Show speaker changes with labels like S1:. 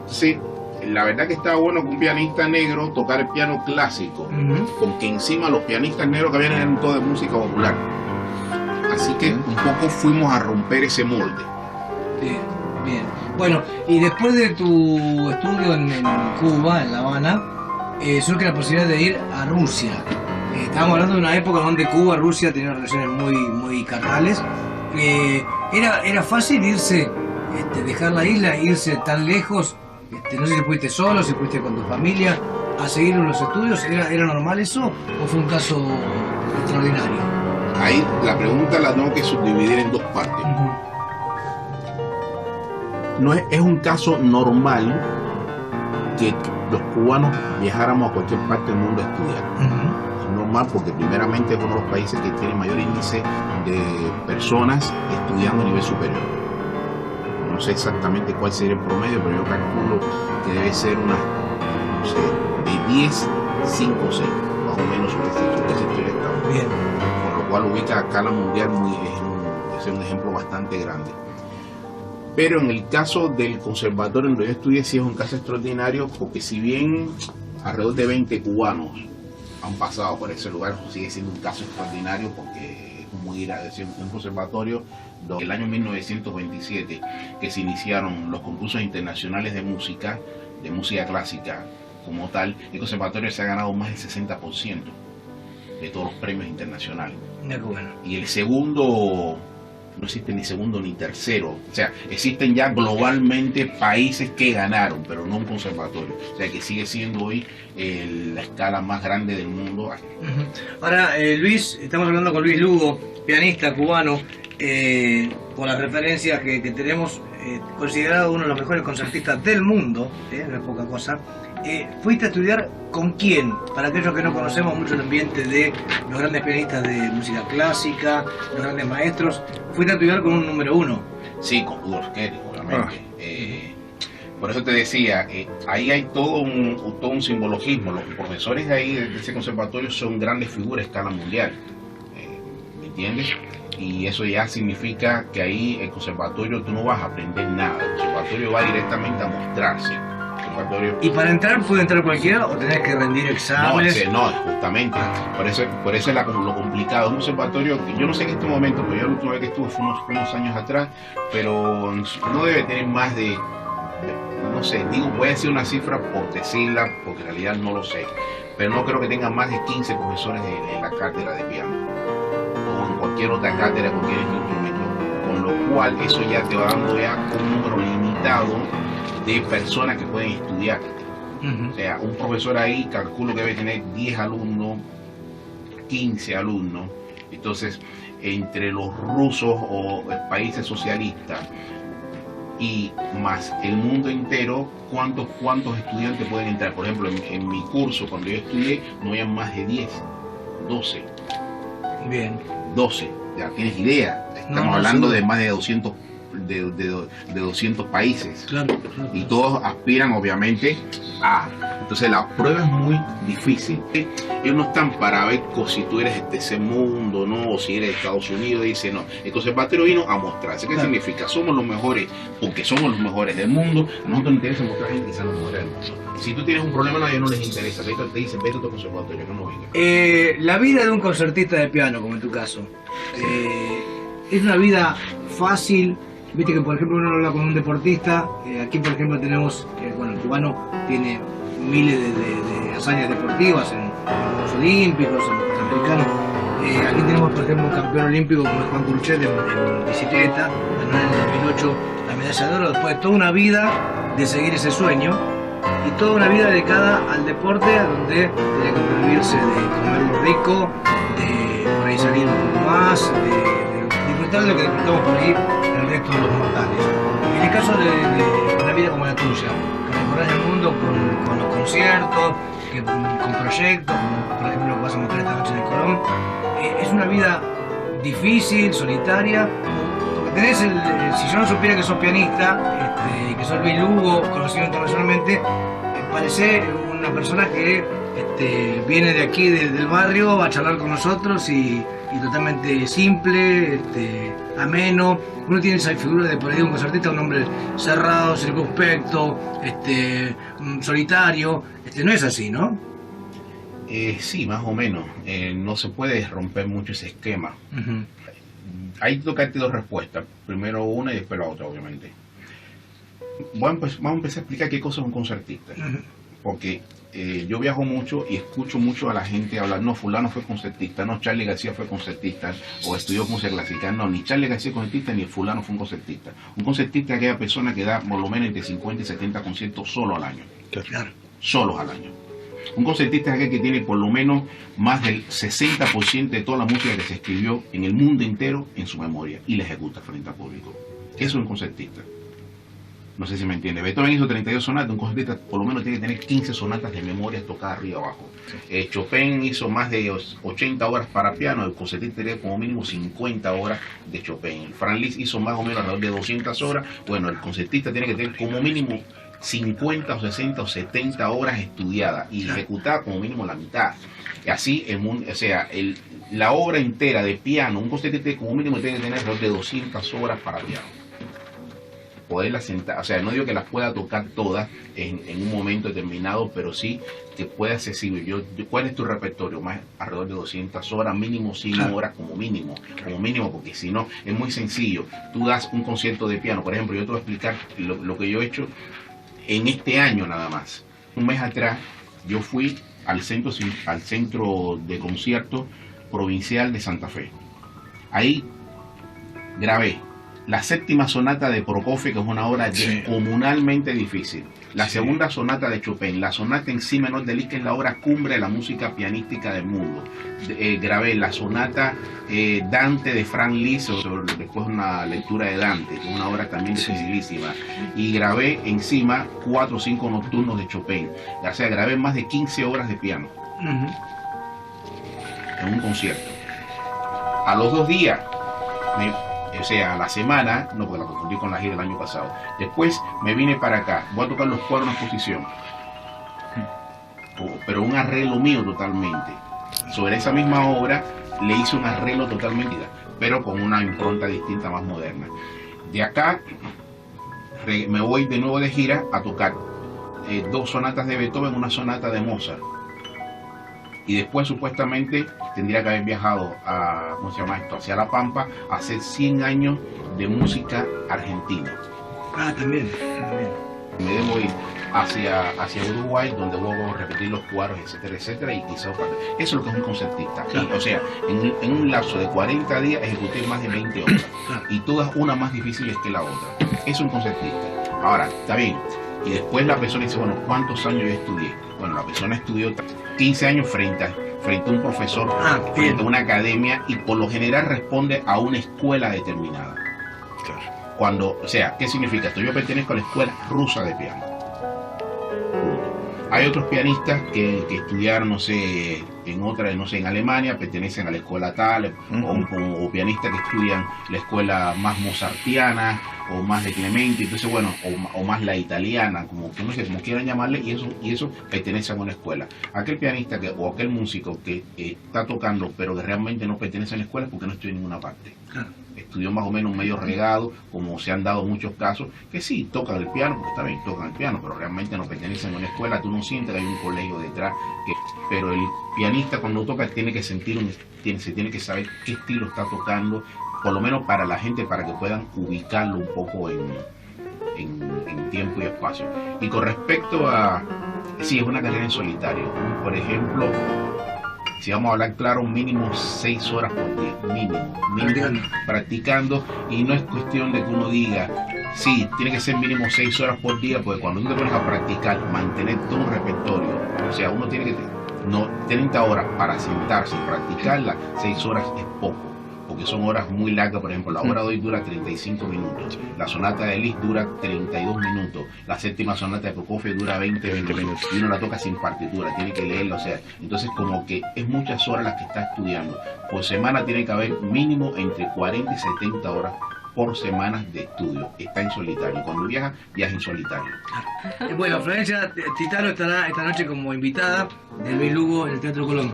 S1: Sí, la verdad que estaba bueno que un pianista negro tocar el piano clásico, porque encima los pianistas negros que vienen eran todos de música popular. Así que un poco fuimos a romper ese molde.
S2: Bien, bien. Bueno, y después de tu estudio en Cuba, en La Habana, surge la posibilidad de ir a Rusia. Estábamos hablando de una época donde Cuba y Rusia tenían relaciones muy carnales. ¿Era fácil irse, dejar la isla e irse tan lejos? No sé si fuiste solo, si fuiste con tu familia a seguir en los estudios. ¿Era normal eso o fue un caso extraordinario?
S1: Ahí la pregunta la tengo que subdividir en dos partes. No es un caso normal que los cubanos viajáramos a cualquier parte del mundo a estudiar. Es normal porque primeramente es uno de los países que tiene mayor índice de personas estudiando a nivel superior. No sé exactamente cuál sería el promedio, pero yo calculo que debe ser unas, no sé, de 10, 5 o 6, más o menos sobre ese estado.
S2: Bien.
S1: Por lo cual ubica a escala mundial es un ejemplo bastante grande. Pero en el caso del conservatorio donde yo estudié sí es un caso extraordinario, porque si bien alrededor de 20 cubanos han pasado por ese lugar, sigue siendo un caso extraordinario porque es como ir a decir un conservatorio donde el año 1927 que se iniciaron los concursos internacionales de música clásica como tal, el conservatorio se ha ganado más del 60% de todos los premios internacionales.
S2: Bueno.
S1: Y el segundo, no existe ni segundo ni tercero, o sea, existen ya globalmente países que ganaron, pero no un conservatorio, o sea que sigue siendo hoy la escala más grande del mundo.
S2: Ahora, Luis, estamos hablando con Luis Lugo, pianista cubano, por las referencias que tenemos, considerado uno de los mejores concertistas del mundo, no es poca cosa. ¿Fuiste a estudiar con quién? Para aquellos que no conocemos mucho el ambiente de los grandes pianistas de música clásica, los grandes maestros, ¿fuiste a estudiar con un número uno?
S1: Sí, con Rudolf Kering, obviamente. Por eso te decía, ahí hay todo un simbolismo. Los profesores de ahí, de ese conservatorio, son grandes figuras a escala mundial. ¿Me entiendes? Y eso ya significa que ahí el conservatorio tú no vas a aprender nada. El conservatorio va directamente a mostrarse.
S2: ¿Y para entrar puede entrar cualquiera o tenés que rendir exámenes?
S1: No, justamente. Por eso es lo complicado. Un conservatorio, yo no sé en este momento, pero yo la última vez que estuve fue unos años atrás, pero no debe tener más de, no sé, voy a decir una cifra por decirla, porque en realidad no lo sé, pero no creo que tenga más de 15 profesores en la cátedra de piano, o en cualquier otra cátedra, cualquier instrumento, con lo cual eso ya te va dando ya un número limitado de personas que pueden estudiar. O sea, un profesor ahí calculo que debe tener 10 alumnos, 15 alumnos. Entonces, entre los rusos o países socialistas y más el mundo entero, ¿cuántos estudiantes pueden entrar? Por ejemplo, en mi curso, cuando yo estudié, no había más de 10, 12.
S2: Bien.
S1: 12, ya tienes idea. Estamos hablando de más de 200 de 200 países.
S2: Claro.
S1: Y todos aspiran obviamente a. Entonces la prueba es muy difícil. Ellos no están para ver si tú eres de ese mundo, ¿no? O si eres de Estados Unidos. Dice no, el conservatorio vino a mostrarse. ¿Qué significa? Somos los mejores porque somos los mejores del mundo. A nosotros nos interesa mostrar gente que sea los mejores del mundo. Si tú tienes un problema, a ellos no les interesa. Te dicen, vete a tu conservatorio, que no venga.
S2: La vida de un concertista de piano, como en tu caso, es una vida fácil. Viste que por ejemplo uno habla con un deportista, aquí por ejemplo tenemos, bueno, el cubano tiene miles de hazañas deportivas en los olímpicos, en los panamericanos. Aquí tenemos por ejemplo un campeón olímpico como es Juan Curchet en bicicleta, ganó en el 2008 la medalla de oro después de toda una vida de seguir ese sueño y toda una vida dedicada al deporte, donde tenía que prohibirse de comer lo rico, de por ahí salir un poco más, de disfrutar de lo que disfrutamos por ahí el resto de los mortales. En el caso de una vida como la tuya, que recorres el mundo con los conciertos, con proyectos, como por ejemplo lo que vas a mostrar esta noche en el Colón, es una vida difícil, solitaria, porque tenés si yo no supiera que sos pianista, y que sos Luis Lugo, conocido internacionalmente, parece una persona que viene de aquí, del barrio, a charlar con nosotros y y totalmente simple, ameno. Uno tiene esa figura de por ahí de un concertista, un hombre cerrado, circunspecto, solitario. No es así, ¿no?
S1: Sí, más o menos. No se puede romper mucho ese esquema.
S2: Uh-huh.
S1: Hay que tocarte dos respuestas. Primero una y después la otra, obviamente. Vamos a empezar a explicar qué cosa es un concertista. Uh-huh. Porque yo viajo mucho y escucho mucho a la gente hablar, no, fulano fue concertista, no, Charly García fue concertista, o estudió música clásica, no, ni Charly García es concertista, ni fulano fue un concertista. Un concertista es aquella persona que da por lo menos entre 50 y 70 conciertos solo al año.
S2: Claro.
S1: Solos al año. Un concertista es aquel que tiene por lo menos más del 60% de toda la música que se escribió en el mundo entero en su memoria y la ejecuta frente al público. Eso es un concertista. No sé si me entiende. Beethoven hizo 32 sonatas, un concertista por lo menos tiene que tener 15 sonatas de memoria tocadas arriba y abajo. Chopin hizo más de 80 horas para piano, el concertista tenía como mínimo 50 horas de Chopin. Franz Liszt hizo más o menos alrededor de 200 horas. Bueno, el concertista tiene que tener como mínimo 50 o 60 o 70 horas estudiadas y ejecutada como mínimo la mitad. Y así, la obra entera de piano, un concertista como mínimo tiene que tener alrededor de 200 horas para piano. Poderlas sentar, o sea, no digo que las pueda tocar todas en un momento determinado, pero sí que pueda accesible. ¿Cuál es tu repertorio? Más alrededor de 200 horas, mínimo 100 horas como mínimo, porque si no, es muy sencillo. Tú das un concierto de piano, por ejemplo, yo te voy a explicar lo que yo he hecho en este año nada más. Un mes atrás, yo fui al centro de concierto provincial de Santa Fe. Ahí grabé la séptima sonata de Prokofiev, que es una obra descomunalmente difícil. La segunda sonata de Chopin, la sonata en si menor de Liszt, que es la obra cumbre de la música pianística del mundo. Grabé la sonata Dante de Franz Liszt, después una lectura de Dante, que es una obra también dificilísima. Y grabé encima 4 o 5 nocturnos de Chopin. O sea, grabé más de 15 horas de piano en un concierto. A los 2 días, a la semana, no, porque la confundí con la gira del año pasado. Después me vine para acá, voy a tocar los cuadros en exposición, pero un arreglo mío totalmente. Sobre esa misma obra le hice un arreglo totalmente, pero con una impronta distinta, más moderna. De acá me voy de nuevo de gira a tocar 2 sonatas de Beethoven, una sonata de Mozart. Y después supuestamente tendría que haber viajado hacia La Pampa a hacer 100 años de música argentina.
S2: Ah, también.
S1: Me debo ir hacia Uruguay, donde voy a repetir los cuadros, etcétera, etcétera, y quizás eso es lo que es un concertista.
S2: Claro.
S1: En un lapso de 40 días ejecuté más de 20 obras, y todas una más difíciles que la otra. Es un concertista. Ahora, está bien. Y después la persona dice, bueno, ¿cuántos años yo estudié? Bueno, la persona estudió 15 años frente a un profesor, frente a una academia, y por lo general responde a una escuela determinada. Claro. ¿Qué significa esto? Yo pertenezco a la escuela rusa de piano. Hay otros pianistas que estudiaron, en Alemania, pertenecen a la escuela tal, o pianistas que estudian la escuela más mozartiana, o más de Clementi, entonces bueno, o más la italiana, como quieran llamarle, y eso pertenece a una escuela. Aquel pianista o aquel músico que está tocando, pero que realmente no pertenece a la escuela, es porque no estudia en ninguna parte. Claro. Estudió más o menos medio regado, como se han dado muchos casos, que sí, tocan el piano, porque está bien, tocan el piano, pero realmente no pertenecen a una escuela. Tú no sientes que hay un colegio detrás, pero el pianista cuando toca tiene que sentir, se tiene que saber qué estilo está tocando, por lo menos para la gente, para que puedan ubicarlo un poco en tiempo y espacio. Y con respecto a, sí, es una carrera en solitario. Por ejemplo, si vamos a hablar claro, mínimo 6 horas por día, mínimo practicando, y no es cuestión de que uno diga, sí, tiene que ser mínimo 6 horas por día, porque cuando tú te pones a practicar, mantener todo un repertorio, o sea, uno tiene que 30 horas para sentarse y practicarla, 6 horas es poco, porque son horas muy largas. Por ejemplo, la hora de hoy dura 35 minutos, la sonata de Liszt dura 32 minutos, la séptima sonata de Prokofiev dura 20 minutos, y uno la toca sin partitura, tiene que leerla, o sea, entonces como que es muchas horas las que está estudiando. Por semana tiene que haber mínimo entre 40 y 70 horas por semanas de estudio. Está en solitario. Cuando viaja en solitario.
S2: Bueno, Florencia Titaro estará esta noche como invitada de Luis Lugo en el Teatro Colón.